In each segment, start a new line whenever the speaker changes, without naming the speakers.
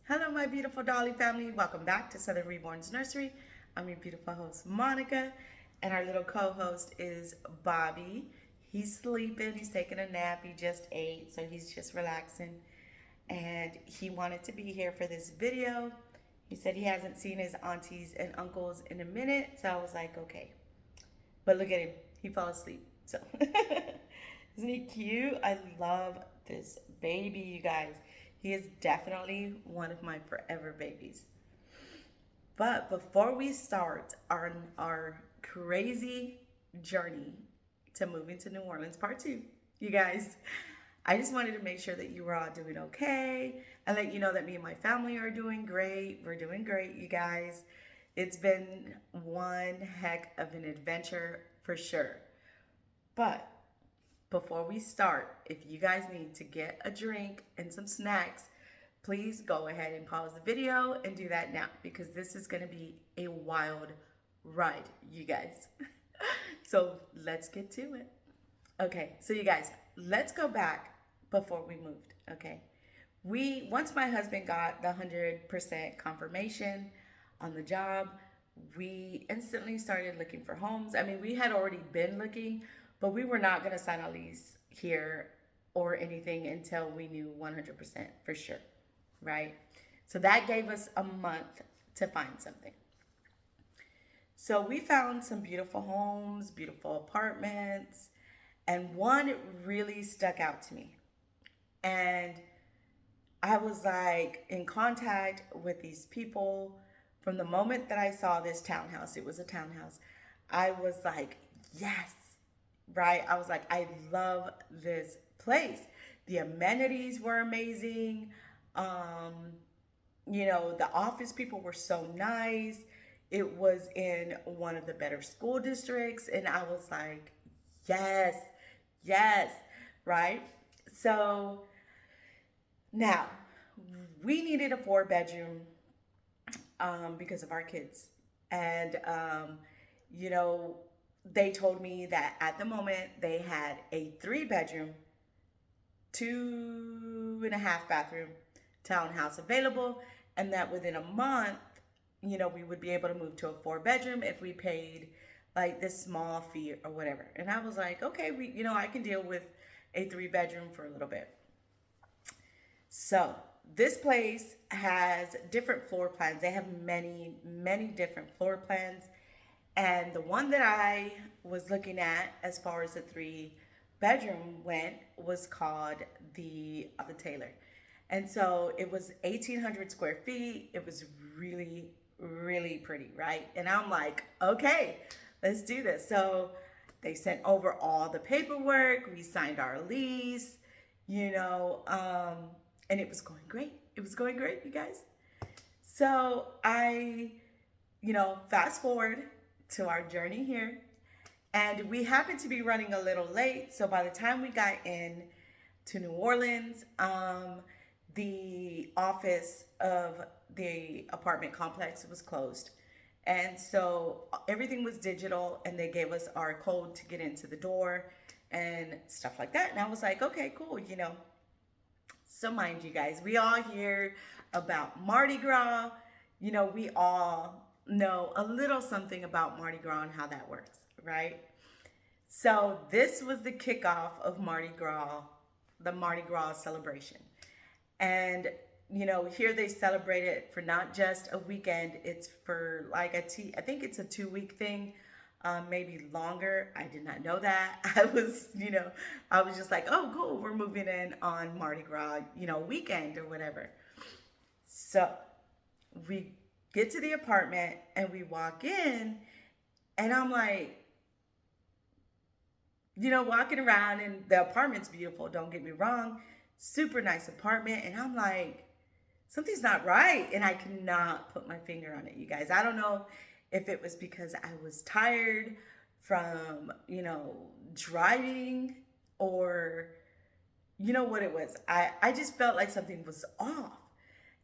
Hello, my beautiful Dolly family. Welcome back to Southern Reborn's Nursery. I'm your beautiful host, Monica, and our little co host is Bobby. He's sleeping, he's taking a nap. He just ate, so he's just relaxing. And he wanted to be here for this video. He said he hasn't seen his aunties and uncles in a minute, so I was like, okay. But look at him, he fell asleep. So, isn't he cute? I love this baby, you guys. He is definitely one of my forever babies. But before we start our crazy journey to moving to New Orleans, part two, you guys, I just wanted to make sure that you were all doing okay and let you know that me and my family are doing great. We're doing great, you guys. It's been one heck of an adventure for sure. But before we start, if you guys need to get a drink and some snacks, please go ahead and pause the video and do that now because this is going to be a wild ride, you guys. So let's get to it. Okay, so you guys, let's go back before we moved. Okay, once my husband got the 100% confirmation on the job, we instantly started looking for homes. I mean, we had already been looking, but we were not going to sign a lease here or anything until we knew 100% for sure, right? So that gave us a month to find something. So we found some beautiful homes, beautiful apartments, and one really stuck out to me. And I was like in contact with these people from the moment that I saw this townhouse. It was a townhouse. I was like, yes, right? I was like, I love this place. The amenities were amazing. Um, the office people were so nice. It was in one of the better school districts. And I was like, yes, yes, right? So now we needed a 4 bedroom because of our kids. And, you know, they told me that at the moment they had a 3 bedroom, 2.5 bathroom townhouse available, and that within a month, we would be able to move to a 4 bedroom if we paid like this small fee or whatever. And I was like, okay, I can deal with a 3 bedroom for a little bit. So this place has different floor plans. They have many, many different floor plans. And the one that I was looking at as far as the 3 bedroom went was called the Taylor. And so it was 1,800 square feet. It was really, really pretty, right? And I'm like, okay, let's do this. So they sent over all the paperwork. We signed our lease, and it was going great. It was going great, you guys. So I, fast forward to our journey here, and we happened to be running a little late. So by the time we got in to New Orleans, the office of the apartment complex was closed. And so everything was digital, and they gave us our code to get into the door and stuff like that. And I was like, okay, cool, So mind you guys, we all hear about Mardi Gras. We all know a little something about Mardi Gras and how that works, right? So this was the kickoff of Mardi Gras, the Mardi Gras celebration. And here they celebrate it for not just a weekend. It's for like I think it's a 2 week thing, maybe longer. I did not know that. I was just like, oh, cool, we're moving in on Mardi Gras, weekend or whatever. So we get to the apartment and we walk in, and I'm like, walking around, and the apartment's beautiful. Don't get me wrong, super nice apartment, and I'm like, something's not right, and I cannot put my finger on it, you guys. I don't know if it was because I was tired from, driving, or what it was. I just felt like something was off.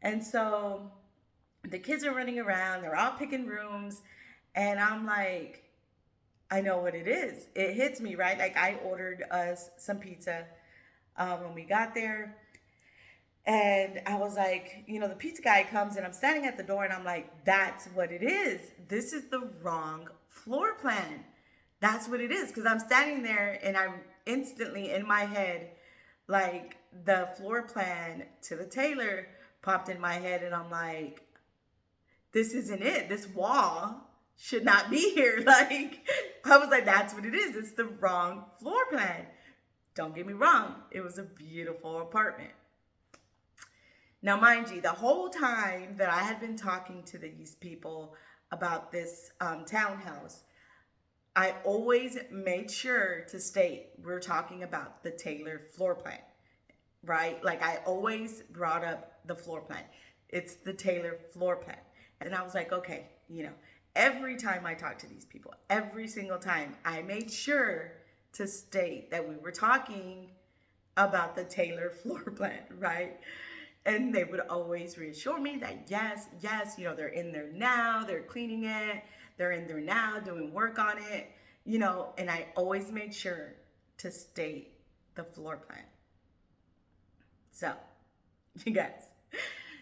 And so the kids are running around, they're all picking rooms, and I'm like, I know what it is. It hits me, right? Like I ordered us some pizza when we got there. And I was like, the pizza guy comes and I'm standing at the door and I'm like, that's what it is. This is the wrong floor plan. That's what it is. Because I'm standing there and I'm instantly in my head, like the floor plan to the tailor popped in my head. And I'm like, this isn't it. This wall should not be here. Like, I was like, that's what it is. It's the wrong floor plan. Don't get me wrong. It was a beautiful apartment. Now, mind you, the whole time that I had been talking to these people about this townhouse, I always made sure to state we're talking about the Taylor floor plan, right? Like I always brought up the floor plan. It's the Taylor floor plan. And I was like, okay, every time I talked to these people, every single time, I made sure to state that we were talking about the Taylor floor plan, right? And they would always reassure me that yes, they're in there now, they're cleaning it, they're in there now doing work on it, and I always made sure to state the floor plan. So, you guys.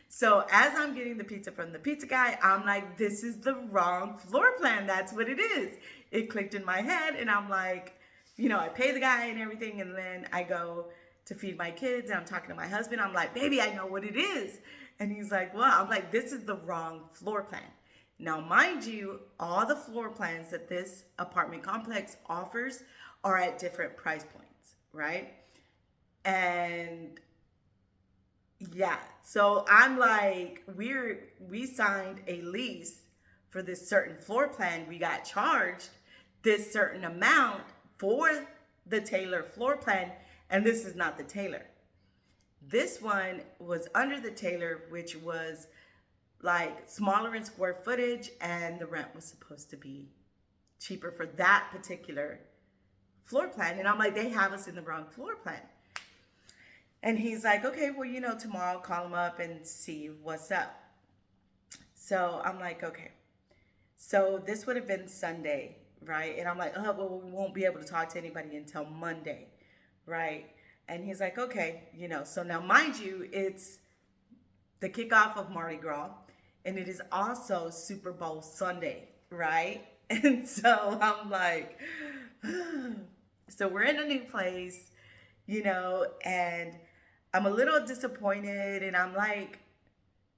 So as I'm getting the pizza from the pizza guy, I'm like, this is the wrong floor plan. That's what it is. It clicked in my head and I'm like, I pay the guy and everything. And then I go to feed my kids and I'm talking to my husband. I'm like, baby, I know what it is. And he's like, well, I'm like, this is the wrong floor plan. Now, mind you, all the floor plans that this apartment complex offers are at different price points, right? And yeah, so I'm like, we signed a lease for this certain floor plan. We got charged this certain amount for the Taylor floor plan, and this is not the Taylor. This one was under the Taylor, which was like smaller in square footage, and the rent was supposed to be cheaper for that particular floor plan. And I'm like, they have us in the wrong floor plan. And he's like, okay, well, tomorrow I'll call him up and see what's up. So I'm like, okay. So this would have been Sunday, right? And I'm like, oh, well, we won't be able to talk to anybody until Monday, right? And he's like, okay, So now, mind you, it's the kickoff of Mardi Gras, and it is also Super Bowl Sunday, right? And so I'm like, so we're in a new place, and I'm a little disappointed, and I'm like,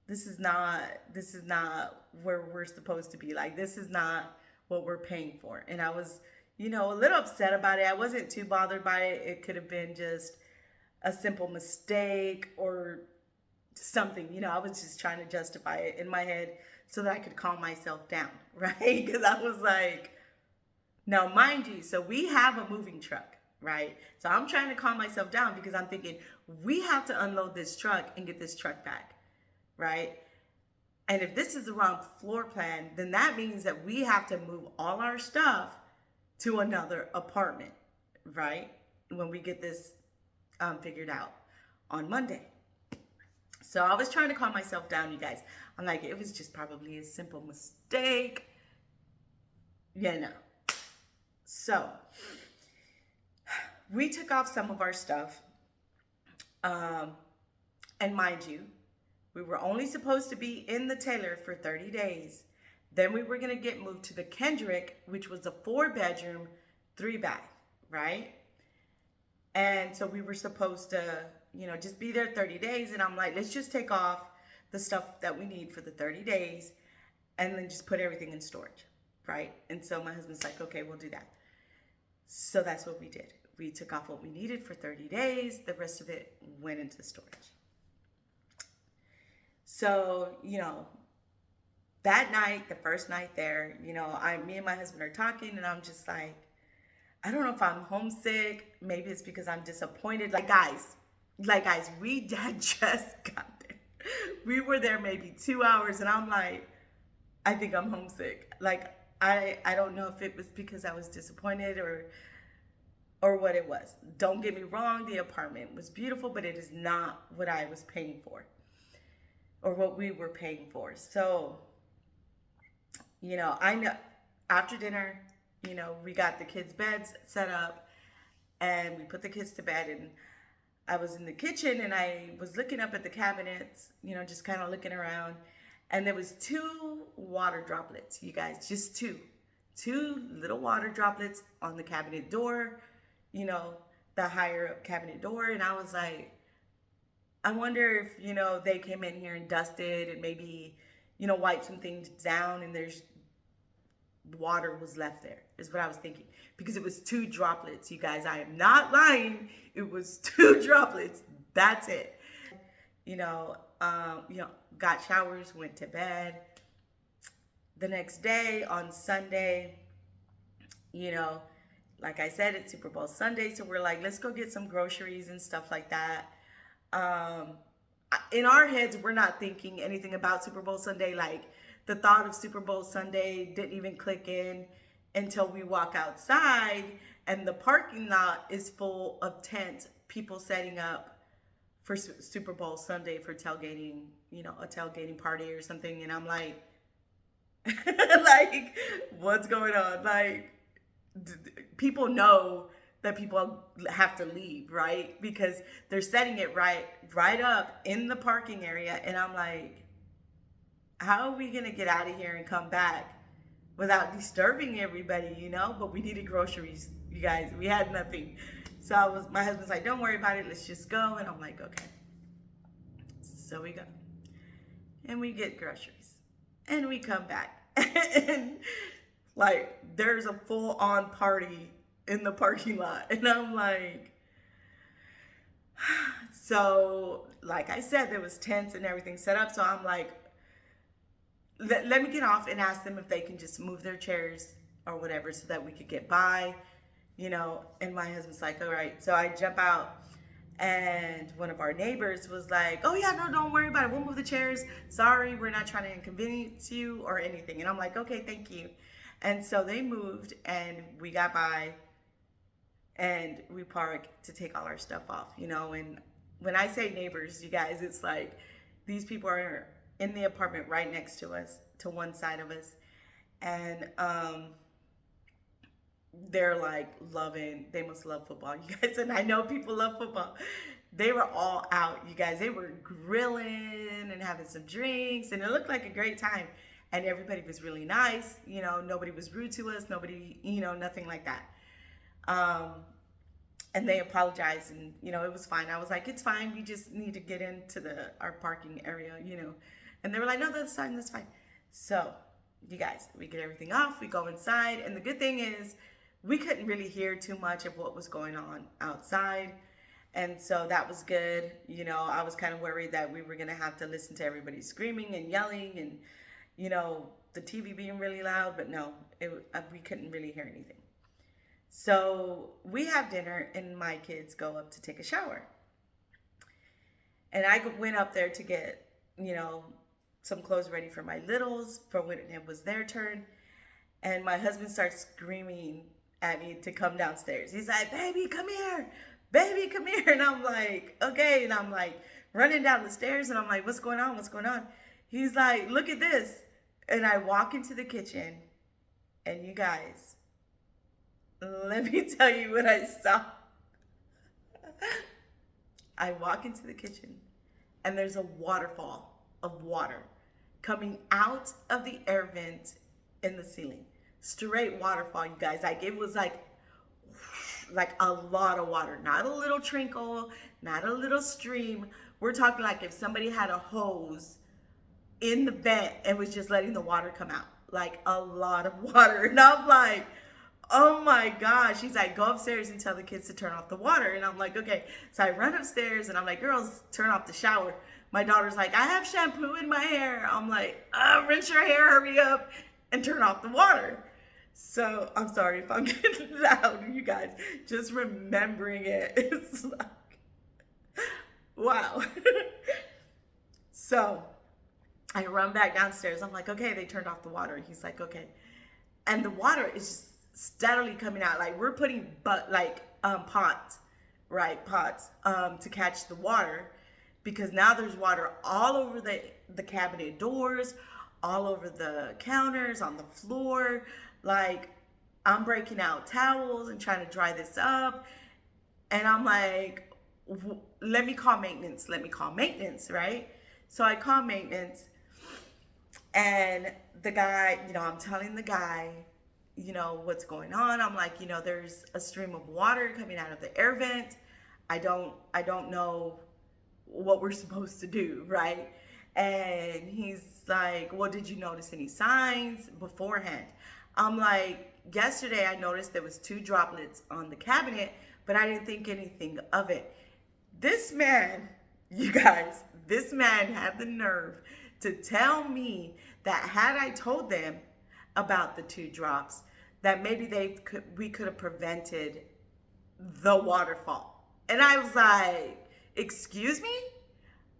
this is not where we're supposed to be. Like, this is not what we're paying for. And I was, a little upset about it. I wasn't too bothered by it. It could have been just a simple mistake or something, I was just trying to justify it in my head so that I could calm myself down, right? Because I was like, now, mind you, so we have a moving truck, right? So I'm trying to calm myself down because I'm thinking we have to unload this truck and get this truck back, right? And if this is the wrong floor plan, then that means that we have to move all our stuff to another apartment, right? When we get this figured out on Monday. So I was trying to calm myself down, you guys. I'm like, it was just probably a simple mistake, So we took off some of our stuff. And mind you, we were only supposed to be in the Taylor for 30 days. Then we were going to get moved to the Kendrick, which was a 4-bedroom, 3-bath, right? And so we were supposed to, just be there 30 days. And I'm like, let's just take off the stuff that we need for the 30 days and then just put everything in storage, right? And so my husband's like, okay, we'll do that. So that's what we did. We took off what we needed for 30 days. The rest of it went into storage. So, that night, the first night there, me and my husband are talking and I'm just like, I don't know if I'm homesick. Maybe it's because I'm disappointed. Like guys, we had just got there. We were there maybe 2 hours and I'm like, I think I'm homesick. Like, I don't know if it was because I was disappointed or what it was. Don't get me wrong, the apartment was beautiful, but it is not what I was paying for or what we were paying for. So, I know after dinner, we got the kids' beds set up and we put the kids to bed and I was in the kitchen and I was looking up at the cabinets, just kind of looking around, and there was two water droplets, you guys, just two little water droplets on the cabinet door, you know, the higher up cabinet door. And I was like, I wonder if, they came in here and dusted and maybe, wiped some things down and there's water was left there, is what I was thinking. Because it was two droplets, you guys. I am not lying. It was two droplets. That's it. Got showers, went to bed. The next day on Sunday, like I said, it's Super Bowl Sunday, so we're like, let's go get some groceries and stuff like that. In our heads, we're not thinking anything about Super Bowl Sunday. Like, the thought of Super Bowl Sunday didn't even click in until we walk outside and the parking lot is full of tents, people setting up for Super Bowl Sunday for tailgating, a tailgating party or something. And I'm like, like, what's going on? Like, people know that people have to leave, right? Because they're setting it right up in the parking area. And I'm like, how are we going to get out of here and come back without disturbing everybody, But we needed groceries, you guys. We had nothing. So my husband's like, don't worry about it. Let's just go. And I'm like, okay. So we go. And we get groceries. And we come back. And like, there's a full-on party in the parking lot. And I'm like, so like I said, there was tents and everything set up. So I'm like, let me get off and ask them if they can just move their chairs or whatever so that we could get by, and my husband's like, all right. So I jump out and one of our neighbors was like, oh yeah, no, don't worry about it. We'll move the chairs. Sorry, we're not trying to inconvenience you or anything. And I'm like, okay, thank you. And so they moved and we got by and we parked to take all our stuff off, and when I say neighbors, you guys, it's like these people are in the apartment right next to us, to one side of us. And they're like they must love football, you guys. And I know people love football. They were all out, you guys. They were grilling and having some drinks, and it looked like a great time. And everybody was really nice, nobody was rude to us, nobody, nothing like that. And they apologized and, it was fine. I was like, it's fine. We just need to get into our parking area, And they were like, no, that's fine, that's fine. So, you guys, we get everything off, we go inside, and the good thing is we couldn't really hear too much of what was going on outside. And so that was good. I was kind of worried that we were going to have to listen to everybody screaming and yelling and, the TV being really loud, but no, we couldn't really hear anything. So we have dinner and my kids go up to take a shower. And I went up there to get, some clothes ready for my littles for when it was their turn. And my husband starts screaming at me to come downstairs. He's like, baby, come here. Baby, come here. And I'm like, okay. And I'm like running down the stairs and I'm like, what's going on? What's going on? He's like, look at this. And I walk into the kitchen and you guys, let me tell you what I saw. I walk into the kitchen and there's a waterfall of water coming out of the air vent in the ceiling. Straight waterfall, you guys. Like, it was like a lot of water. Not a little trickle, not a little stream. We're talking like if somebody had a hose in the vent and was just letting the water come out. Like, a lot of water. And I'm like, oh my gosh. He's like, go upstairs and tell the kids to turn off the water. And I'm like, okay. So I run upstairs and I'm like, girls, turn off the shower. My daughter's like, I have shampoo in my hair. I'm like, rinse your hair, hurry up and turn off the water. So I'm sorry if I'm getting loud, you guys. Just remembering it, it's like, wow. So I run back downstairs. I'm like, okay, they turned off the water. He's like, okay. And the water is just steadily coming out. Like, we're putting pots to catch the water, because now there's water all over the cabinet doors, all over the counters, on the floor. Like, I'm breaking out towels and trying to dry this up. And I'm like, let me call maintenance. Let me call maintenance, right? So I call maintenance, and the guy, I'm telling the guy, what's going on. I'm like, there's a stream of water coming out of the air vent. I don't know what we're supposed to do, right? And he's like, well, did you notice any signs beforehand? I'm like, yesterday I noticed there was 2 droplets on the cabinet, but I didn't think anything of it. This man, you guys, this man had the nerve to tell me that had I told them about the 2 drops, that maybe we could have prevented the waterfall. And I was like, excuse me?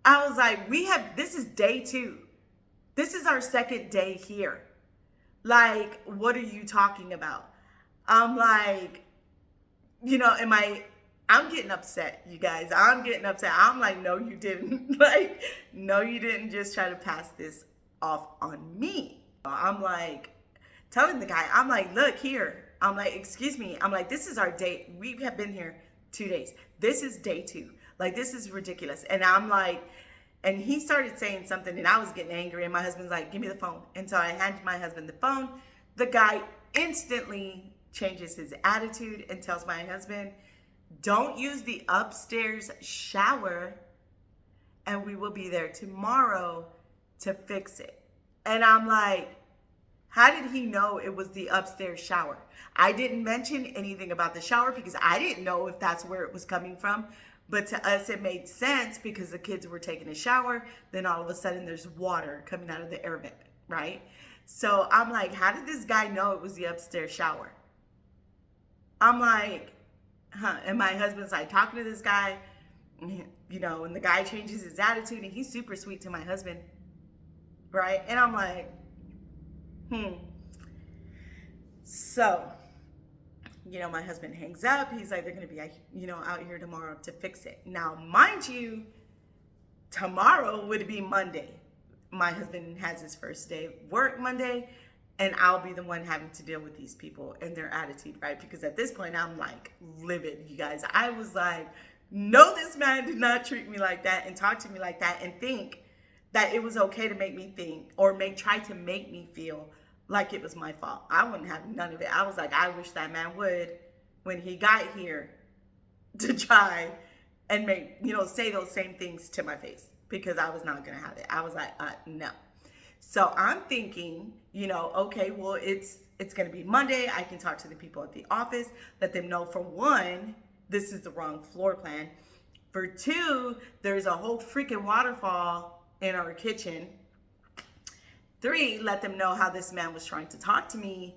I was like, this is day 2. This is our 2nd day here. Like, what are you talking about? I'm like, I'm getting upset, you guys. I'm getting upset. I'm like, no, you didn't. Like, no, you didn't just try to pass this off on me. I'm like, telling the guy, I'm like, look here. I'm like, excuse me. I'm like, this is our day. We have been here 2 days. This is day 2. Like, this is ridiculous. And I'm like, and he started saying something, and I was getting angry, and my husband's like, give me the phone. And so I handed my husband the phone. The guy instantly changes his attitude and tells my husband, don't use the upstairs shower, and we will be there tomorrow to fix it. And I'm like, how did he know it was the upstairs shower? I didn't mention anything about the shower because I didn't know if that's where it was coming from. But to us, it made sense because the kids were taking a shower. Then all of a sudden, there's water coming out of the air vent, right? So I'm like, how did this guy know it was the upstairs shower? I'm like, huh. And my husband's like talking to this guy, and the guy changes his attitude, and he's super sweet to my husband, right? And I'm like, So, my husband hangs up. He's like, they're going to be, out here tomorrow to fix it. Now, mind you, tomorrow would be Monday. My husband has his first day of work Monday, and I'll be the one having to deal with these people and their attitude, right? Because at this point, I'm like livid, you guys. I was like, no, this man did not treat me like that and talk to me like that and think that it was okay to make me think or try to make me feel like it was my fault. I wouldn't have none of it. I was like, I wish that man would, when he got here, to try and say those same things to my face, because I was not going to have it. I was like, no. So I'm thinking, okay, well, it's going to be Monday. I can talk to the people at the office, let them know, for one, this is the wrong floor plan. For 2, there's a whole freaking waterfall in our kitchen. 3, let them know how this man was trying to talk to me.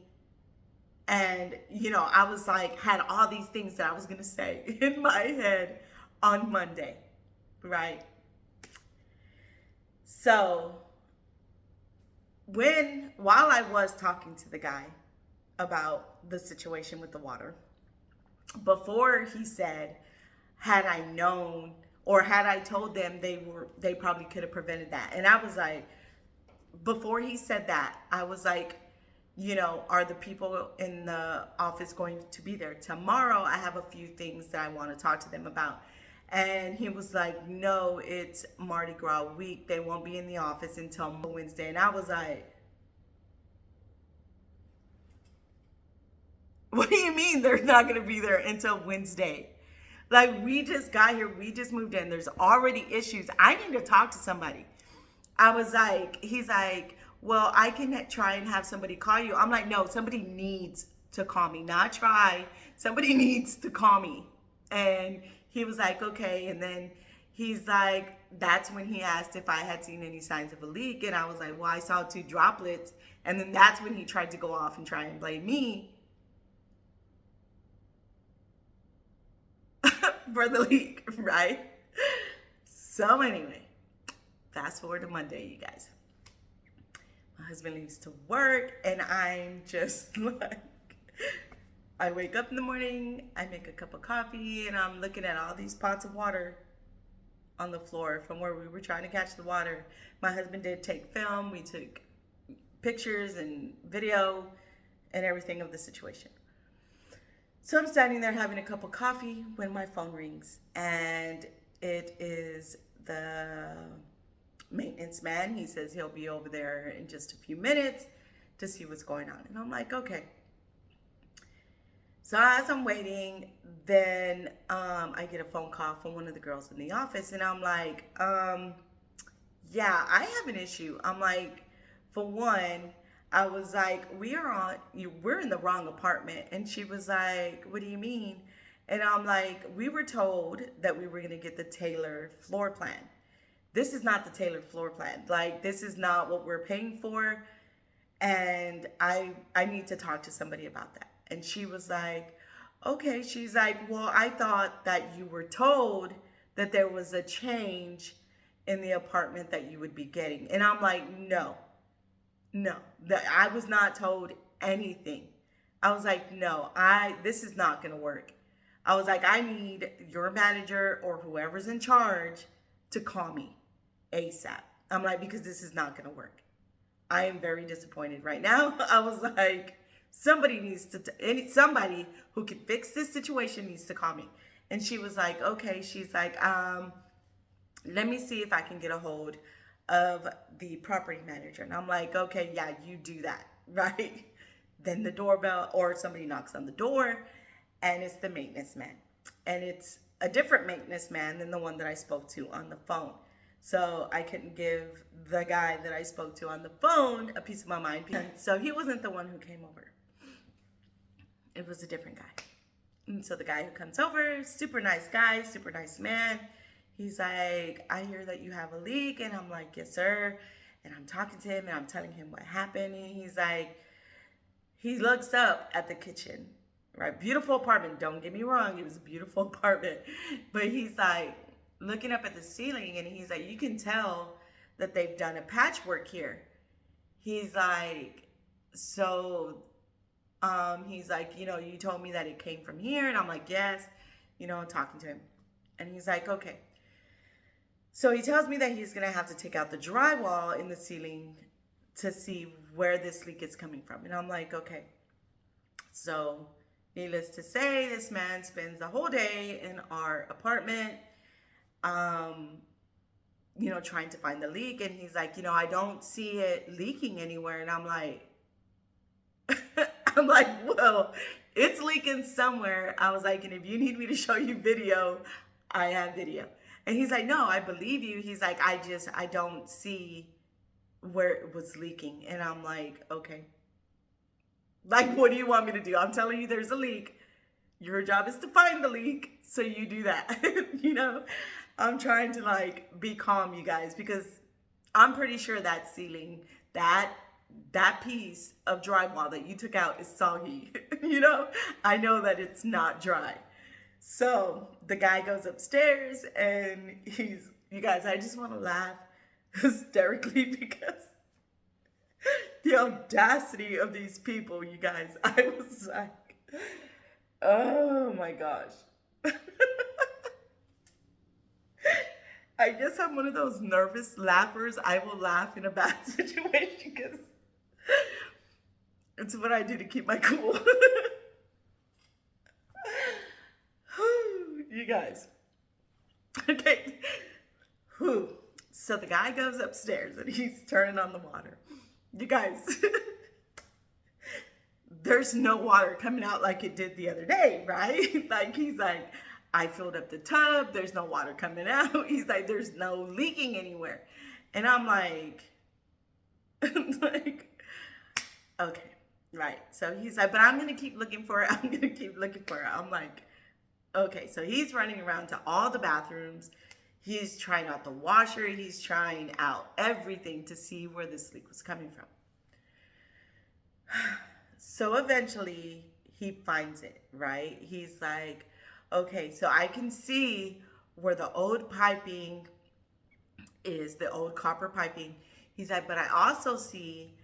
And, I was like, had all these things that I was going to say in my head on Monday, right? So while I was talking to the guy about the situation with the water, before he said, had I known, or had I told them, they probably could have prevented that. And I was like, before he said that, I was like, are the people in the office going to be there tomorrow? I have a few things that I want to talk to them about. And he was like, no, it's Mardi Gras week. They won't be in the office until Wednesday. And I was like, what do you mean they're not going to be there until Wednesday? Like, we just got here. We just moved in. There's already issues. I need to talk to somebody. I was like, he's like, well, I can try and have somebody call you. I'm like, no, somebody needs to call me. Not try. Somebody needs to call me. And he was like, okay. And then he's like, that's when he asked if I had seen any signs of a leak. And I was like, well, I saw 2 droplets. And then that's when he tried to go off and try and blame me for the leak, right? So anyway, fast forward to Monday, you guys. My husband leaves to work, and I'm just like, I wake up in the morning, I make a cup of coffee, and I'm looking at all these pots of water on the floor from where we were trying to catch the water. My husband did take film. We took pictures and video and everything of the situation. So I'm standing there having a cup of coffee when my phone rings, and it is the maintenance man. He says he'll be over there in just a few minutes to see what's going on. And I'm like, okay. So as I'm waiting, then I get a phone call from one of the girls in the office, and I'm like, yeah, I have an issue. I'm like, for one, I was like, we're in the wrong apartment. And she was like, what do you mean? And I'm like, we were told that we were going to get the tailored floor plan. This is not the tailored floor plan. Like, this is not what we're paying for. And I need to talk to somebody about that. And she was like, okay. She's like, well, I thought that you were told that there was a change in the apartment that you would be getting. And I'm like, no, that I was not told anything. I was like, no, this is not going to work. I was like, I need your manager or whoever's in charge to call me ASAP. I'm like, because this is not going to work. I am very disappointed right now. I was like, somebody who can fix this situation needs to call me. And she was like, okay. She's like, let me see if I can get a hold of the property manager. And I'm like, okay, yeah, you do that, right? Then the doorbell, or somebody knocks on the door, and it's the maintenance man. And it's a different maintenance man than the one that I spoke to on the phone. So I couldn't give the guy that I spoke to on the phone a piece of my mind. So he wasn't the one who came over. It was a different guy. And so the guy who comes over, super nice guy, super nice man. He's like, I hear that you have a leak. And I'm like, yes, sir. And I'm talking to him and I'm telling him what happened. And he's like, he looks up at the kitchen, right? Beautiful apartment. Don't get me wrong. It was a beautiful apartment. But he's like looking up at the ceiling and he's like, you can tell that they've done a patchwork here. He's like, so, he's like, you told me that it came from here. And I'm like, yes, I'm talking to him. And he's like, okay. So he tells me that he's going to have to take out the drywall in the ceiling to see where this leak is coming from. And I'm like, okay. So needless to say, this man spends the whole day in our apartment, trying to find the leak. And he's like, I don't see it leaking anywhere. And I'm like, well, it's leaking somewhere. I was like, and if you need me to show you video, I have video. And he's like, no, I believe you. He's like, I don't see where it was leaking. And I'm like, okay. Like, what do you want me to do? I'm telling you there's a leak. Your job is to find the leak. So you do that. I'm trying to be calm, you guys, because I'm pretty sure that ceiling, that piece of drywall that you took out is soggy. I know that it's not dry. So the guy goes upstairs and you guys, I just want to laugh hysterically because the audacity of these people, you guys, I was like, oh my gosh. I guess I'm one of those nervous laughers. I will laugh in a bad situation because it's what I do to keep my cool. You guys. Okay. So the guy goes upstairs and he's turning on the water. You guys, there's no water coming out like it did the other day, right? He's like, I filled up the tub. There's no water coming out. He's like, there's no leaking anywhere. And I'm like, okay, right. So he's like, but I'm going to keep looking for it. I'm going to keep looking for it. I'm like, okay. So he's running around to all the bathrooms. He's trying out the washer. He's trying out everything to see where this leak was coming from. So eventually he finds it, right? He's like, okay, so I can see where the old piping is, the old copper piping. He's like, but I also see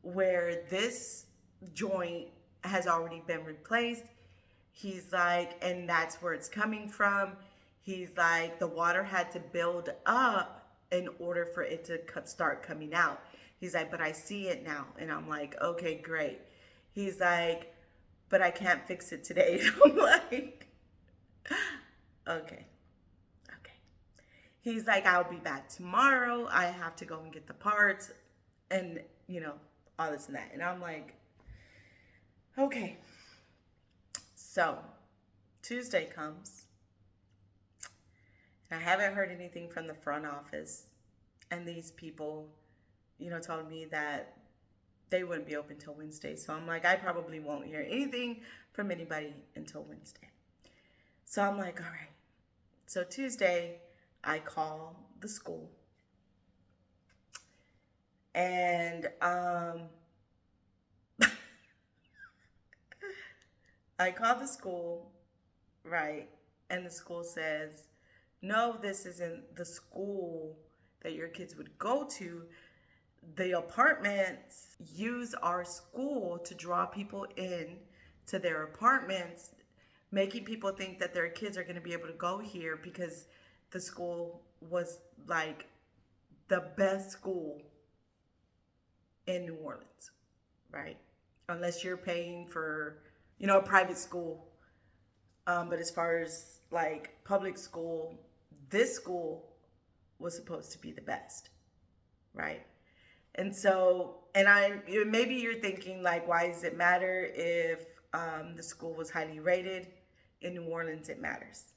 where this joint has already been replaced. He's like, and that's where it's coming from. He's like, the water had to build up in order for it to start coming out. He's like, but I see it now. And I'm like, okay, great. He's like, but I can't fix it today. I'm like, okay, okay. He's like, I'll be back tomorrow. I have to go and get the parts and, all this and that. And I'm like, okay. So Tuesday comes, and I haven't heard anything from the front office. And these people, told me that they wouldn't be open till Wednesday. So I'm like, I probably won't hear anything from anybody until Wednesday. So I'm like, all right. So Tuesday, I call the school. And I call the school, right? And the school says, no, this isn't the school that your kids would go to. The apartments use our school to draw people in to their apartments, making people think that their kids are going to be able to go here because the school was like the best school in New Orleans, right? Unless you're paying for, a private school. But as far as like public school, this school was supposed to be the best, right? And so, maybe you're thinking like, why does it matter if the school was highly rated? In New Orleans, it matters.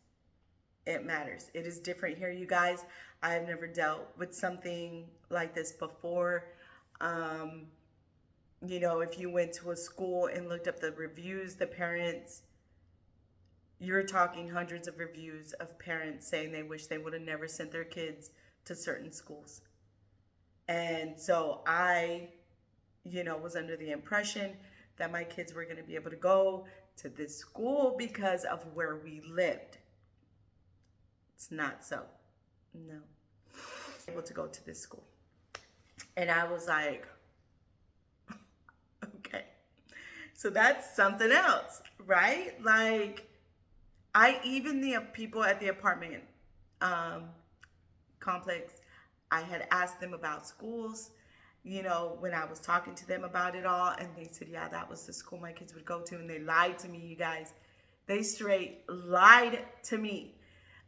It matters. It is different here, you guys. I have never dealt with something like this before. If you went to a school and looked up the reviews, the parents, you're talking hundreds of reviews of parents saying they wish they would have never sent their kids to certain schools. And so I, was under the impression that my kids were going to be able to go to this school because of where we lived. It's not so. No. Able to go to this school. And I was like, okay. So that's something else, right? Like, even the people at the apartment complex, I had asked them about schools, when I was talking to them about it all, and they said, yeah, that was the school my kids would go to, and they lied to me, you guys. They straight lied to me.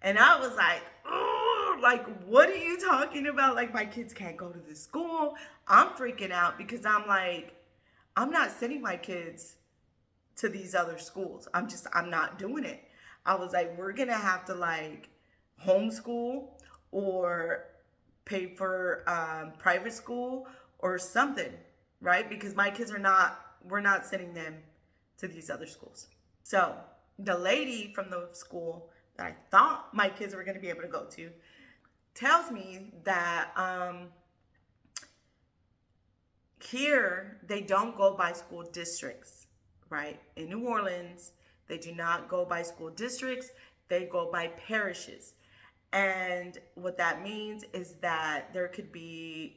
And I was like, oh, like, what are you talking about? Like, my kids can't go to this school. I'm freaking out because I'm like, I'm not sending my kids to these other schools. I'm not doing it. I was like, we're going to have to like homeschool or pay for private school or something, right? Because my kids we're not sending them to these other schools. So the lady from the school that I thought my kids were going to be able to go to tells me that here they don't go by school districts, right? In New Orleans, they do not go by school districts. They go by parishes. And what that means is that there could be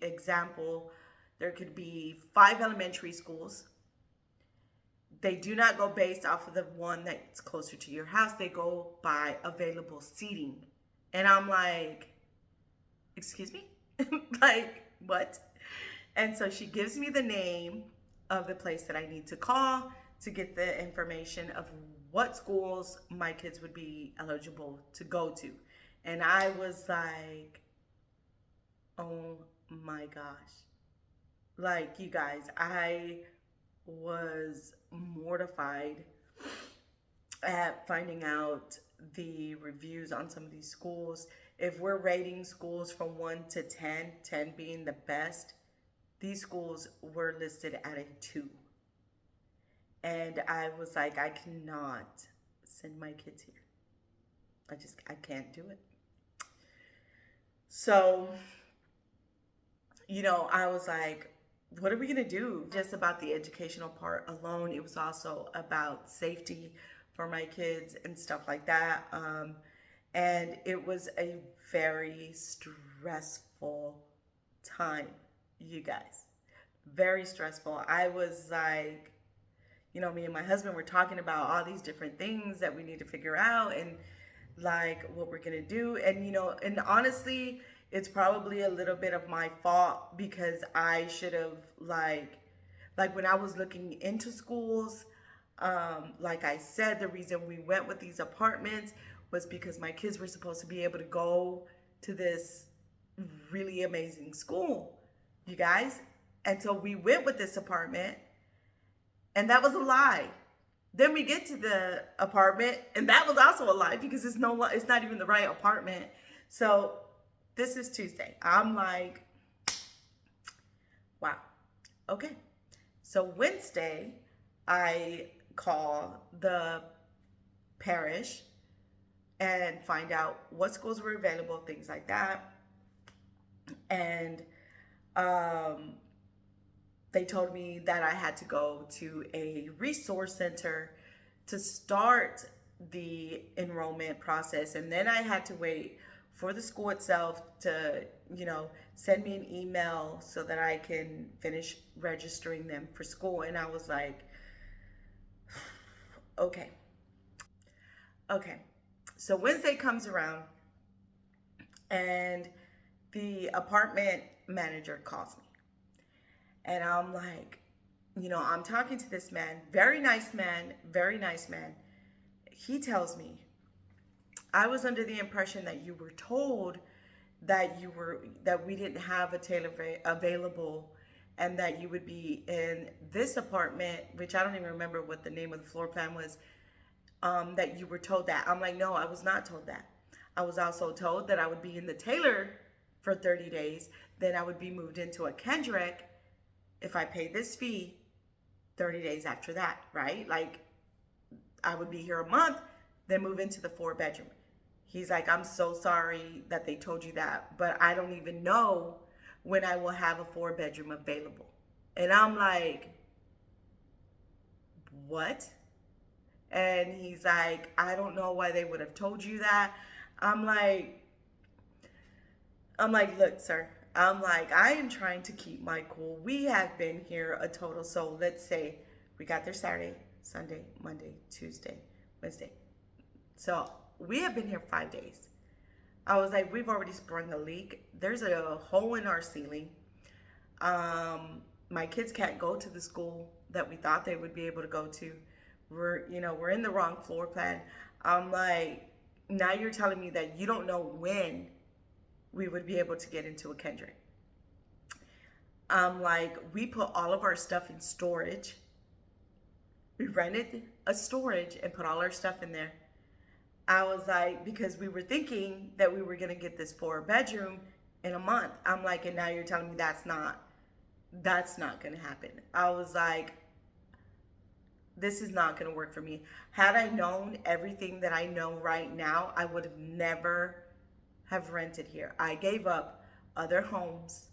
5 elementary schools. They do not go based off of the one that's closer to your house. They go by available seating. And I'm like, excuse me? Like, what? And so she gives me the name of the place that I need to call to get the information of what schools my kids would be eligible to go to. And I was like, oh my gosh. Like, you guys, I was mortified at finding out the reviews on some of these schools. If we're rating schools from 1 to 10, 10 being the best, these schools were listed at a 2. And I was like, I cannot send my kids here. I can't do it. So, I was like, what are we going to do? Just about the educational part alone. It was also about safety for my kids and stuff like that. And it was a very stressful time, you guys. Very stressful. I was like, me and my husband were talking about all these different things that we need to figure out and like what we're going to do. And, and honestly, it's probably a little bit of my fault because I should have like when I was looking into schools, Like I said, the reason we went with these apartments was because my kids were supposed to be able to go to this really amazing school, you guys. And so we went with this apartment, and that was a lie. Then we get to the apartment, and that was also a lie because it's not even the right apartment. So this is Tuesday. I'm like, wow, okay. So Wednesday, I call the parish and find out what schools were available, things like that. And um, they told me that I had to go to a resource center to start the enrollment process. And then I had to wait for the school itself to, send me an email so that I can finish registering them for school. And I was like, okay, okay. So Wednesday comes around, and the apartment manager calls me. And I'm like, I'm talking to this man, very nice man, very nice man. He tells me, I was under the impression that you were told that we didn't have a tailor available, and that you would be in this apartment, which I don't even remember what the name of the floor plan was, that you were told that. I'm like, no, I was not told that. I was also told that I would be in the Taylor for 30 days. Then I would be moved into a Kendrick if I paid this fee 30 days after that, right? Like, I would be here a month, then move into the 4-bedroom. He's like, I'm so sorry that they told you that, but I don't even know when I will have a 4-bedroom available. And I'm like, what? And he's like, I don't know why they would have told you that. I'm like, look, sir. I'm like, I am trying to keep my cool. We have been here a total. So let's say we got there Saturday, Sunday, Monday, Tuesday, Wednesday. So we have been here 5 days. I was like, we've already sprung a leak. There's a hole in our ceiling. My kids can't go to the school that we thought they would be able to go to. We're in the wrong floor plan. I'm like, now you're telling me that you don't know when we would be able to get into a Kendrick. I'm like, we put all of our stuff in storage. We rented a storage and put all our stuff in there. I was like, because we were thinking that we were going to get this 4-bedroom in a month. I'm like, and now you're telling me that's not going to happen. I was like, this is not going to work for me. Had I known everything that I know right now, I would have never have rented here. I gave up other homes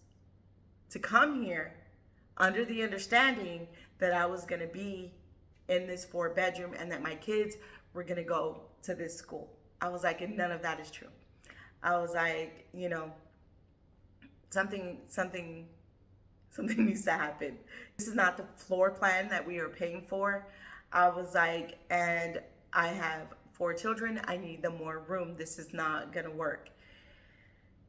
to come here under the understanding that I was going to be in this 4-bedroom and that my kids were going to go to this school. I was like, and none of that is true. I was like, something needs to happen. This is not the floor plan that we are paying for. I was like, and I have 4 children. I need them more room. This is not going to work.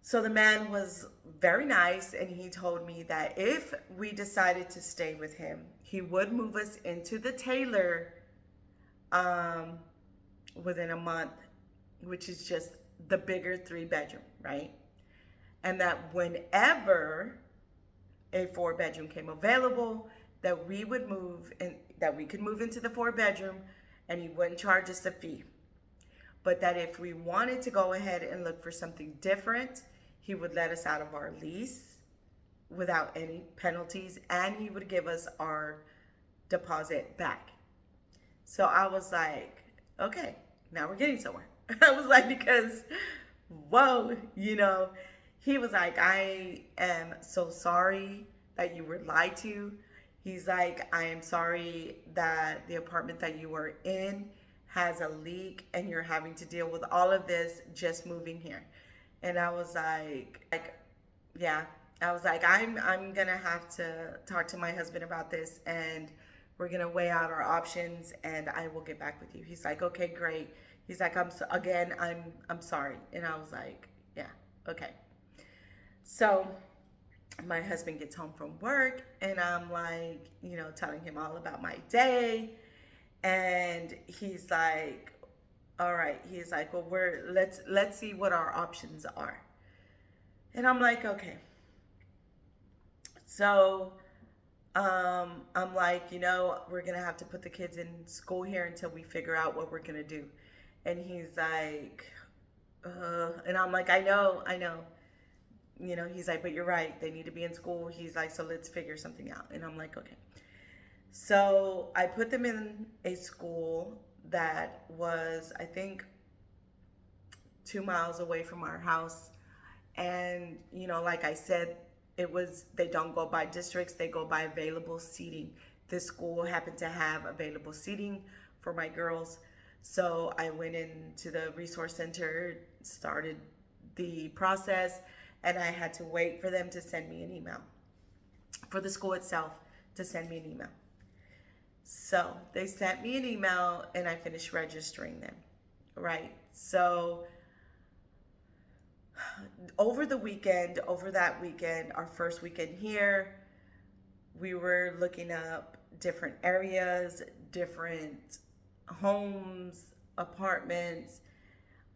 So the man was very nice, and he told me that if we decided to stay with him, he would move us into the Taylor within a month, which is just the bigger 3-bedroom, right? And that whenever a 4-bedroom came available, that we would move and that we could move into the 4-bedroom, and he wouldn't charge us a fee. But that if we wanted to go ahead and look for something different, he would let us out of our lease without any penalties, and he would give us our deposit back. So I was like, okay, now we're getting somewhere. I was like, because, whoa, he was like, I am so sorry that you were lied to. He's like, I am sorry that the apartment that you are in has a leak and you're having to deal with all of this just moving here. And I was like, yeah. I was like, I'm gonna have to talk to my husband about this, and we're gonna weigh out our options, and I will get back with you. He's like, okay, great. He's like, I'm sorry. And I was like, yeah, okay. So my husband gets home from work, and I'm like, telling him all about my day. And he's like, all right. He's like, well, let's see what our options are. And I'm like, okay. So I'm like, we're gonna have to put the kids in school here until we figure out what we're gonna do. And he's like, and I'm like, I know. He's like, but you're right. They need to be in school. He's like, so let's figure something out. And I'm like, okay. So I put them in a school that was, I think, 2 miles away from our house. And, like I said, they don't go by districts, they go by available seating. This school happened to have available seating for my girls. So I went into the resource center, started the process, and I had to wait for them to send me an email, for the school itself to send me an email. So they sent me an email and I finished registering them, right? So over that weekend, our first weekend here, we were looking up different areas, different homes, apartments,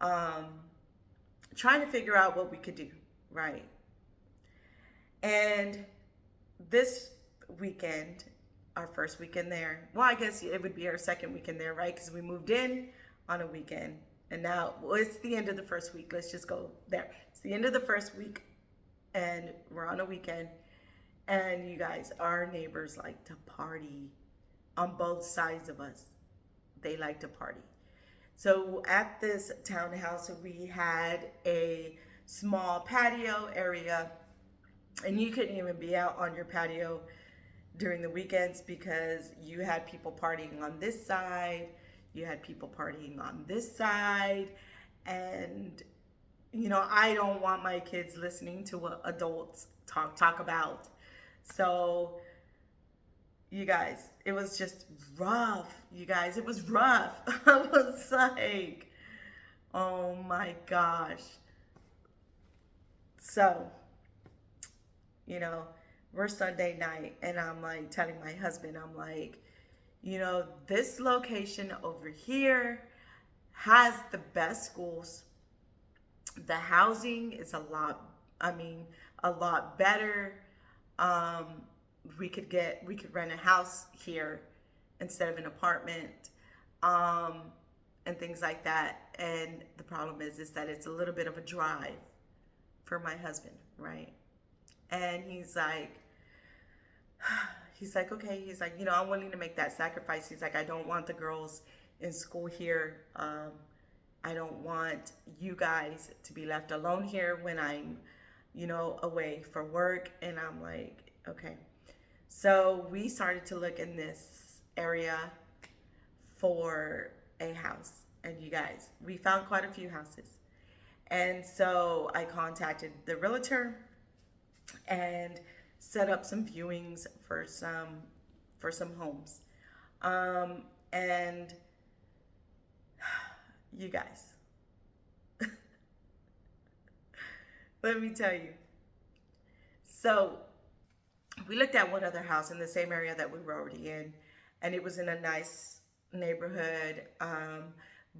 trying to figure out what we could do, right? And this weekend, our first weekend there, well, I guess it would be our second weekend there, right? Because we moved in on a weekend. And now, well, it's the end of the first week. Let's just go there. It's the end of the first week, and we're on a weekend. And you guys, our neighbors like to party on both sides of us. They like to party. So at this townhouse, we had a small patio area, and you couldn't even be out on your patio during the weekends because you had people partying on this side, you had people partying on this side, and I don't want my kids listening to what adults talk about. So you guys, it was just rough. You guys, it was rough. I was like, oh my gosh. So, we're Sunday night, and I'm like telling my husband, I'm like, this location over here has the best schools. The housing is a lot better. We could rent a house here instead of an apartment, and things like that. And the problem is that it's a little bit of a drive for my husband, right? And he's like, okay. He's like, I'm willing to make that sacrifice. He's like, I don't want the girls in school here. I don't want you guys to be left alone here when I'm, away for work. And I'm like, okay. So we started to look in this area for a house. And you guys, we found quite a few houses. And so I contacted the realtor and set up some viewings for some homes. And you guys, let me tell you. So we looked at one other house in the same area that we were already in, and it was in a nice neighborhood.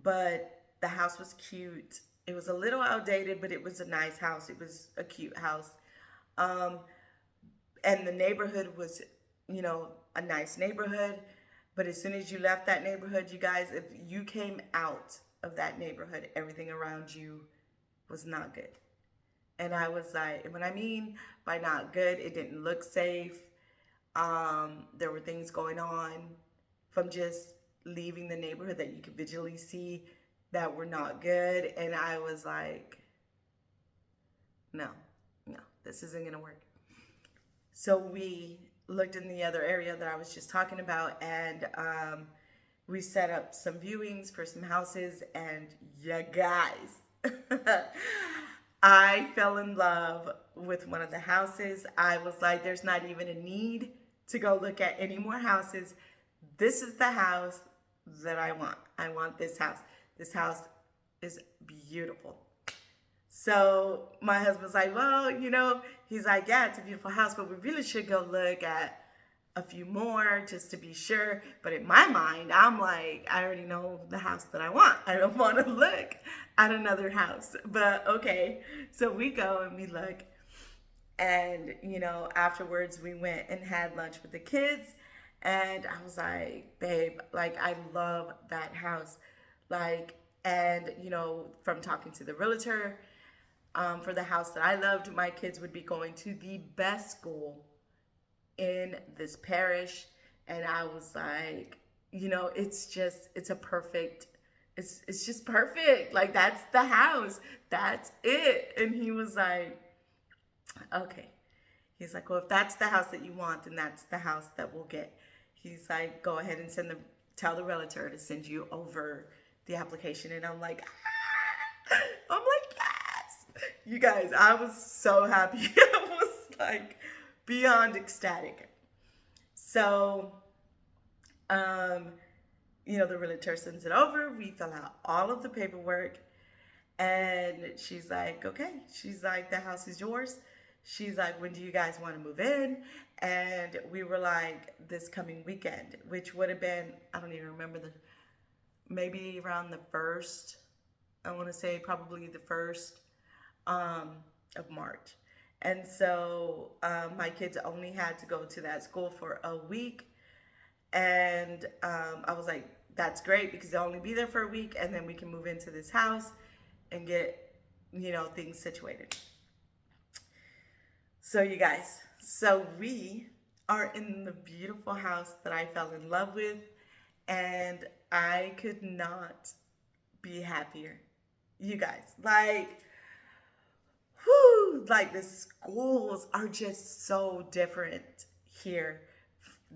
But the house was cute. It was a little outdated, but it was a nice house. It was a cute house. And the neighborhood was, a nice neighborhood. But as soon as you left that neighborhood, you guys, if you came out of that neighborhood, everything around you was not good. And I was like, what I mean by not good, it didn't look safe. There were things going on from just leaving the neighborhood that you could visually see that were not good. And I was like, no, this isn't going to work. So we looked in the other area that I was just talking about, and we set up some viewings for some houses. And you guys, I fell in love with one of the houses. I was like, there's not even a need to go look at any more houses. This is the house that I want. I want this house. This house is beautiful. So my husband's like, well, he's like, yeah, it's a beautiful house, but we really should go look at a few more just to be sure. But in my mind, I'm like, I already know the house that I want. I don't want to look at another house. But okay, so we go and we look. And, afterwards we went and had lunch with the kids. And I was like, babe, like, I love that house. Like, and, from talking to the realtor, for the house that I loved, my kids would be going to the best school in this parish. And I was like, it's a perfect, it's just perfect. Like, that's the house. That's it. And he was like, okay. He's like, well, if that's the house that you want, then that's the house that we'll get. He's like, go ahead and tell the realtor to send you over the application. And I'm like, yes. You guys, I was so happy. I was like beyond ecstatic. So, the realtor sends it over. We fill out all of the paperwork. And she's like, okay. She's like, the house is yours. She's like, when do you guys want to move in? And we were like, this coming weekend, which would have been, I don't even remember, maybe around the 1st. I want to say probably the 1st of March. And so my kids only had to go to that school for a week. And I was like, that's great, because they'll only be there for a week, and then we can move into this house and get, things situated. So you guys, we are in the beautiful house that I fell in love with, and I could not be happier. You guys, like, the schools are just so different here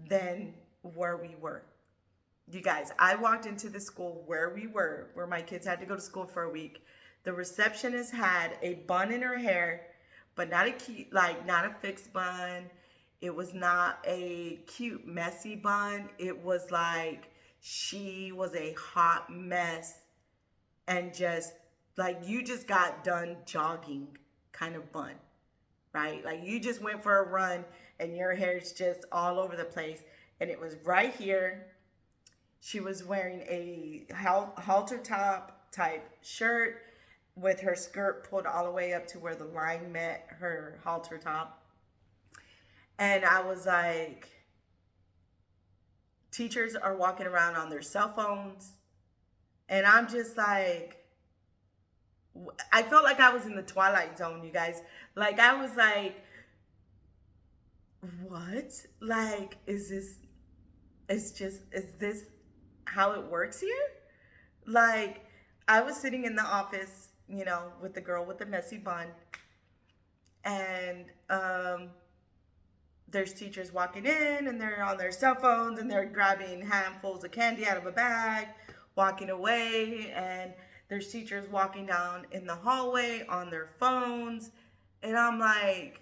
than where we were. You guys, I walked into the school where my kids had to go to school for a week. The receptionist had a bun in her hair, but not a fixed bun. It was not a cute, messy bun. It was like she was a hot mess, and just like you just got done jogging kind of bun, right? Like you just went for a run and your hair's just all over the place. And it was right here. She was wearing a halter top type shirt with her skirt pulled all the way up to where the line met her halter top. And I was like, teachers are walking around on their cell phones. And I'm just like, I felt like I was in the Twilight Zone, you guys. Like, I was like, what? Like, is this how it works here? Like, I was sitting in the office, with the girl with the messy bun, and there's teachers walking in, and they're on their cell phones, and they're grabbing handfuls of candy out of a bag, walking away, and there's teachers walking down in the hallway on their phones, and I'm like,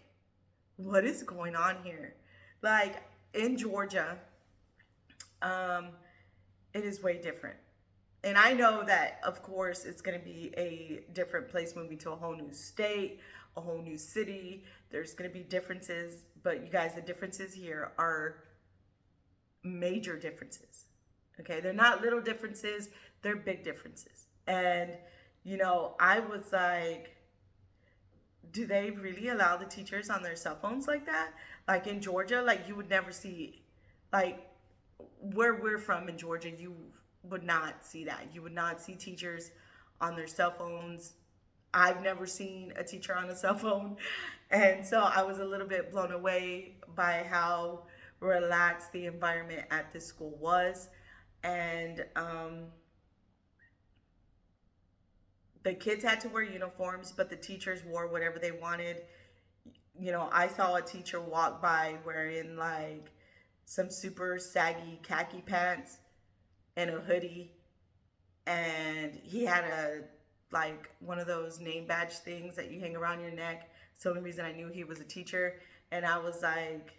what is going on here? Like, in Georgia, it is way different. And I know that, of course, it's going to be a different place moving to a whole new state, a whole new city. There's going to be differences. But you guys, the differences here are major differences. Okay? They're not little differences. They're big differences. And, I was like, do they really allow the teachers on their cell phones like that? Like in Georgia, like you would never see, like where we're from in Georgia, you would not see that. You would not see teachers on their cell phones. I've never seen a teacher on a cell phone. And so I was a little bit blown away by how relaxed the environment at this school was. And the kids had to wear uniforms, but the teachers wore whatever they wanted. I saw a teacher walk by wearing like some super saggy khaki pants and a hoodie, and he had one of those name badge things that you hang around your neck. It's the only reason I knew he was a teacher. And I was like,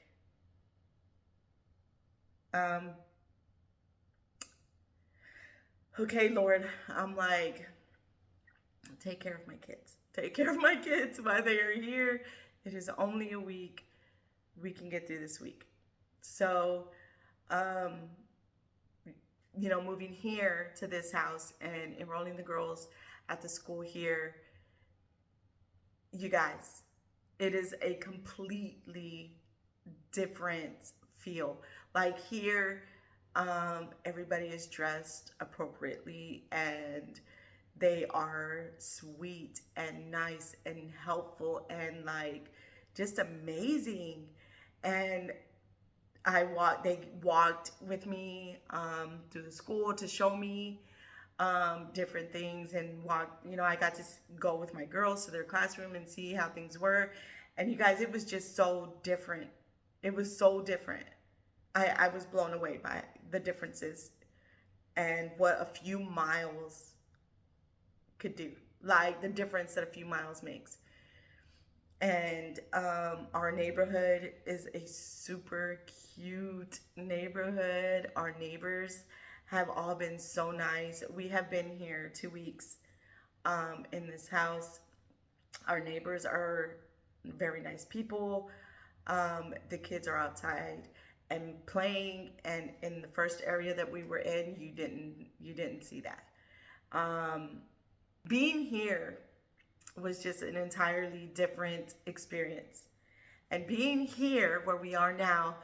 okay, Lord, I'm like, take care of my kids. Take care of my kids while they are here. It is only a week. We can get through this week. So, um, moving here to this house and enrolling the girls at the school here, you guys, it is a completely different feel. Like here, everybody is dressed appropriately and they are sweet and nice and helpful and like just amazing. And they walked with me through the school to show me different things and I got to go with my girls to their classroom and see how things were. And you guys, it was just so different. It was so different. I was blown away by the differences and what a few miles could do, like the difference that a few miles makes. And our neighborhood is a super cute neighborhood. Our neighbors have all been so nice. We have been here 2 weeks in this house. Our neighbors are very nice people. The kids are outside and playing, and in the first area that we were in, you didn't see that. Being here was just an entirely different experience. And being here where we are now,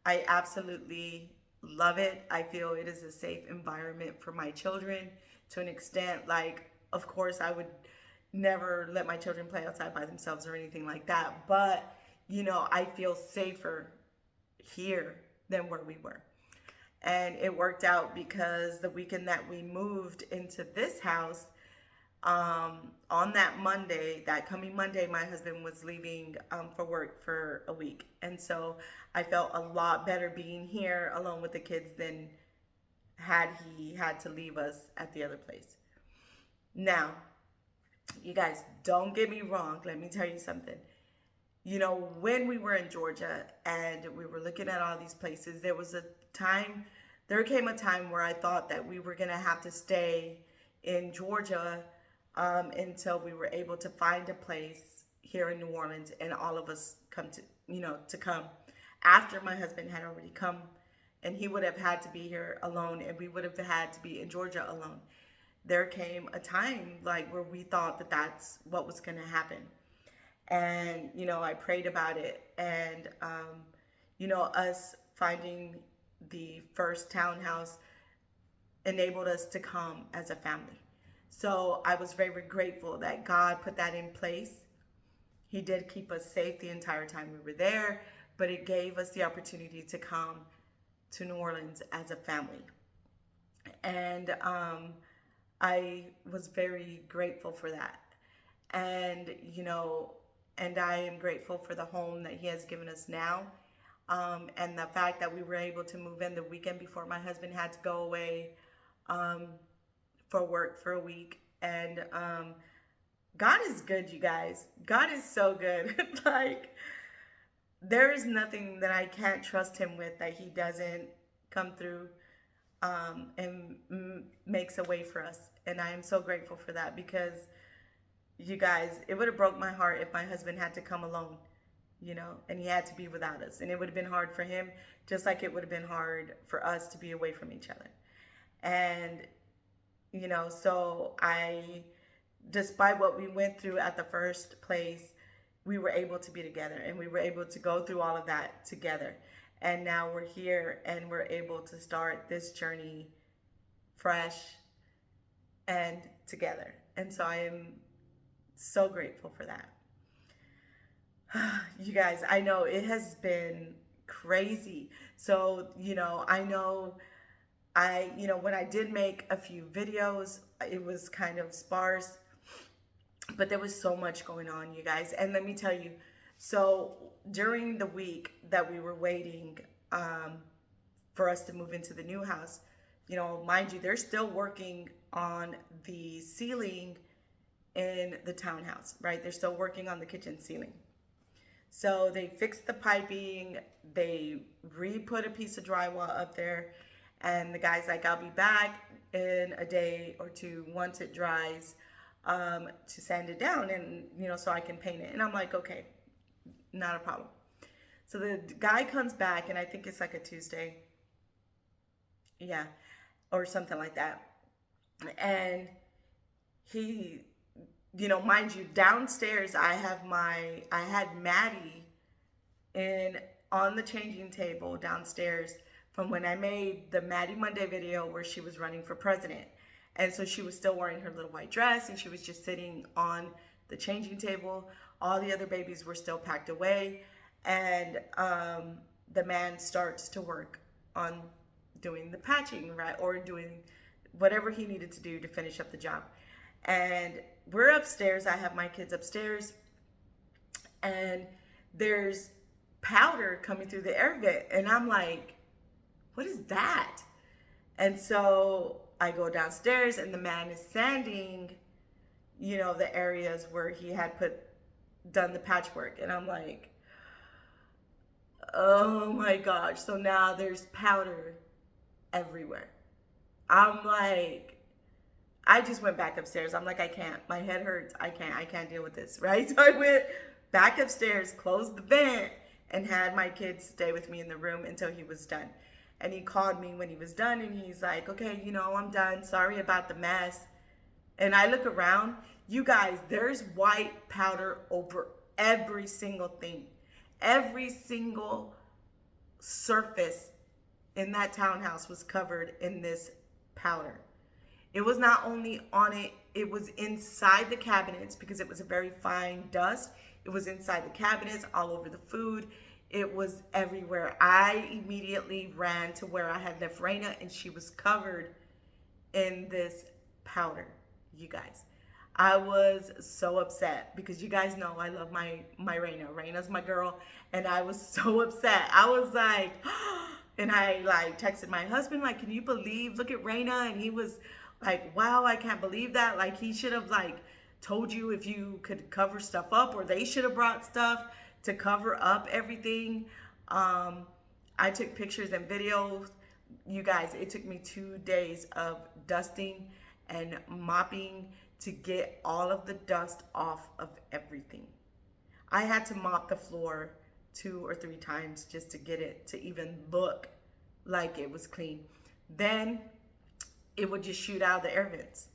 I absolutely love it. I feel it is a safe environment for my children to an extent. Like, of course, I would never let my children play outside by themselves or anything like that. But, I feel safer here than where we were. And it worked out because the weekend that we moved into this house, on that coming Monday, my husband was leaving for work for a week. And so I felt a lot better being here alone with the kids than had he had to leave us at the other place. Now, you guys, don't get me wrong. Let me tell you something. When we were in Georgia and we were looking at all these places, there came a time where I thought that we were going to have to stay in Georgia until we were able to find a place here in New Orleans and all of us come after my husband had already come, and he would have had to be here alone and we would have had to be in Georgia alone. There came a time like where we thought that that's what was going to happen. And, I prayed about it, and, us finding the first townhouse enabled us to come as a family. So I was very grateful that God put that in place. He did keep us safe the entire time we were there, but it gave us the opportunity to come to New Orleans as a family. And I was very grateful for that. And, and I am grateful for the home that he has given us now. And the fact that we were able to move in the weekend before my husband had to go away for work for a week. And God is good, you guys. God is so good. Like, there is nothing that I can't trust him with that he doesn't come through and makes a way for us. And I am so grateful for that, because you guys, it would have broke my heart if my husband had to come alone, and he had to be without us. And it would have been hard for him, just like it would have been hard for us to be away from each other. And, so despite what we went through at the first place, we were able to be together and we were able to go through all of that together. And now we're here and we're able to start this journey fresh and together. And so I am so grateful for that. You guys, I know it has been crazy. So, I know when I did make a few videos, it was kind of sparse, but there was so much going on, you guys. And let me tell you, so during the week that we were waiting for us to move into the new house, mind you, they're still working on the ceiling in the townhouse, right? They're still working on the kitchen ceiling. So they fixed the piping, they re-put a piece of drywall up there, and the guy's like, I'll be back in a day or two once it dries to sand it down and, so I can paint it. And I'm like, okay, not a problem. So the guy comes back, and I think it's like a Tuesday, yeah, or something like that. And he, mind you, downstairs I had Maddie in on the changing table downstairs from when I made the Maddie Monday video where she was running for president. And so she was still wearing her little white dress, and she was just sitting on the changing table. All the other babies were still packed away. And the man starts to work on doing the patching, right? Or doing whatever he needed to do to finish up the job. And we're upstairs. I have my kids upstairs. And there's powder coming through the air vent. And I'm like, what is that? And so I go downstairs, and the man is sanding, the areas where he had done the patchwork. And I'm like, oh my gosh. So now there's powder everywhere. I'm like, I just went back upstairs. I'm like, I can't. My head hurts. I can't deal with this, right? So I went back upstairs, closed the vent, and had my kids stay with me in the room until he was done. And he called me when he was done, and he's like, okay, I'm done. Sorry about the mess. And I look around. You guys, there's white powder over every single thing. Every single surface in that townhouse was covered in this powder. It was not only on it, it was inside the cabinets because it was a very fine dust. It was inside the cabinets, all over the food. It was everywhere. I immediately ran to where I had left Raina, and she was covered in this powder, you guys. I was so upset because you guys know I love my Raina. Raina's my girl, and I was so upset. I was like, and I like texted my husband, like, can you believe, look at Raina? And he was like, wow, I can't believe that. Like, he should have like told you if you could cover stuff up, or they should have brought stuff to cover up everything. I took pictures and videos. You guys, it took me 2 days of dusting and mopping to get all of the dust off of everything. I had to mop the floor 2 or 3 times just to get it to even look like it was clean. Then it would just shoot out of the air vents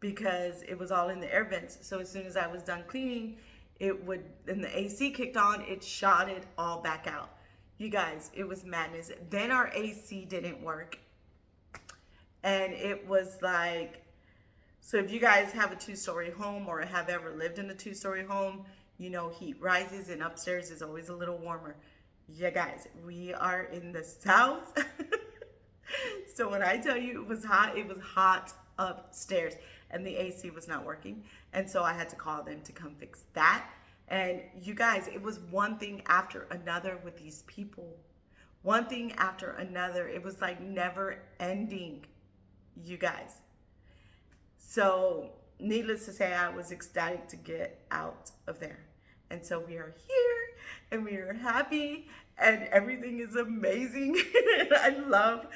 because it was all in the air vents. So as soon as I was done cleaning, and the AC kicked on, it shot it all back out. You guys, it was madness. Then our AC didn't work. And it was like, so if you guys have a 2-story home or have ever lived in a 2-story home, heat rises and upstairs is always a little warmer. Yeah, guys, we are in the South. So when I tell you it was hot upstairs, and the AC was not working. And so I had to call them to come fix that. And you guys, it was one thing after another with these people. One thing after another. It was like never ending, you guys. So needless to say, I was ecstatic to get out of there. And so we are here, and we are happy, and everything is amazing. I love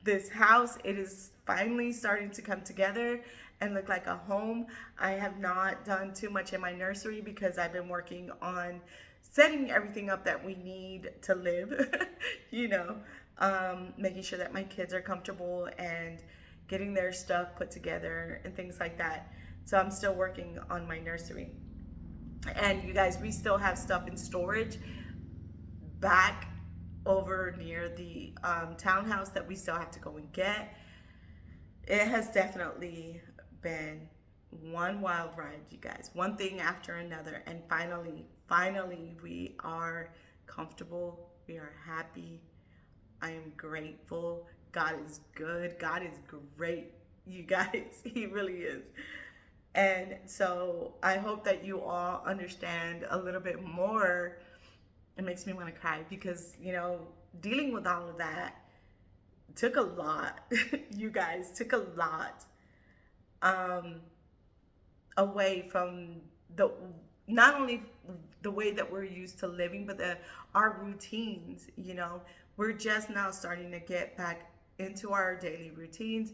this house. It is finally starting to come together and look like a home. I have not done too much in my nursery because I've been working on setting everything up that we need to live, making sure that my kids are comfortable and getting their stuff put together and things like that. So I'm still working on my nursery. And you guys, we still have stuff in storage back over near the townhouse that we still have to go and get. It has definitely been one wild ride, you guys. One thing after another. And finally, we are comfortable. We are happy. I am grateful. God is good. God is great, you guys. He really is. And so I hope that you all understand a little bit more. It makes me want to cry because, dealing with all of that took a lot. You guys, took a lot away from not only the way that we're used to living, but our routines. We're just now starting to get back into our daily routines,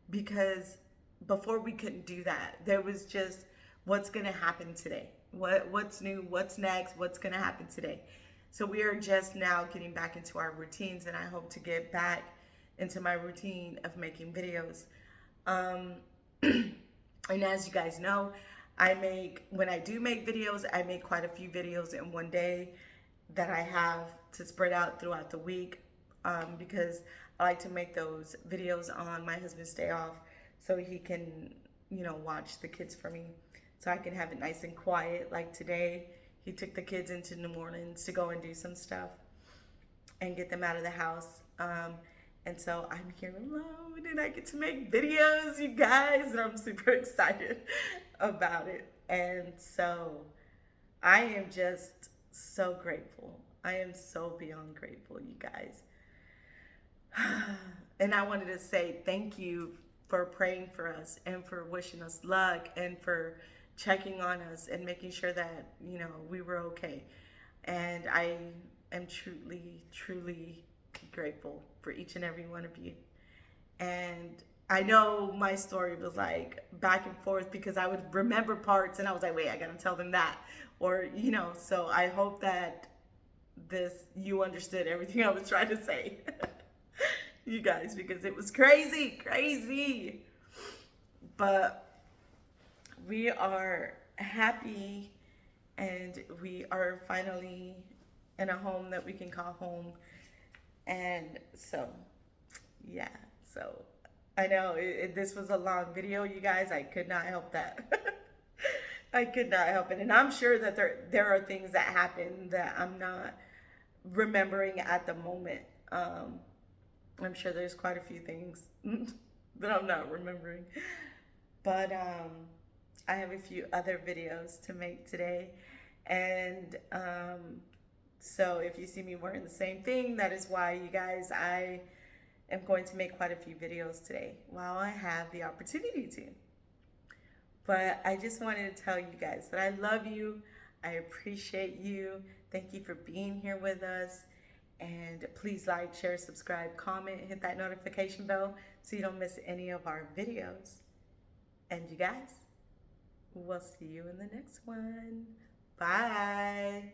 because before we couldn't do that. There was just, what's going to happen today? What's new? What's next? What's going to happen today? So we are just now getting back into our routines, and I hope to get back into my routine of making videos. Um, and as you guys know, when I do make videos, I make quite a few videos in one day that I have to spread out throughout the week, because I like to make those videos on my husband's day off so he can, watch the kids for me. So I can have it nice and quiet. Like today, he took the kids into New Orleans to go and do some stuff and get them out of the house. And so I'm here alone and I get to make videos, you guys, and I'm super excited about it. And so I am just so grateful. I am so beyond grateful, you guys. And I wanted to say thank you for praying for us and for wishing us luck and for checking on us and making sure that, we were okay. And I am truly, truly grateful for each and every one of you. And I know my story was like back and forth because I would remember parts and I was like, wait, I gotta tell them that. Or, so I hope that you understood everything I was trying to say. You guys, because it was crazy, crazy. But we are happy and we are finally in a home that we can call home. And so, yeah, so I know this was a long video, you guys. I could not help that. I could not help it. And I'm sure that there are things that happen that I'm not remembering at the moment. I'm sure there's quite a few things that I'm not remembering. But I have a few other videos to make today. And so if you see me wearing the same thing, that is why, you guys. I am going to make quite a few videos today while I have the opportunity to. But I just wanted to tell you guys that I love you. I appreciate you. Thank you for being here with us. And please like, share, subscribe, comment, hit that notification bell so you don't miss any of our videos. And you guys, we'll see you in the next one. Bye.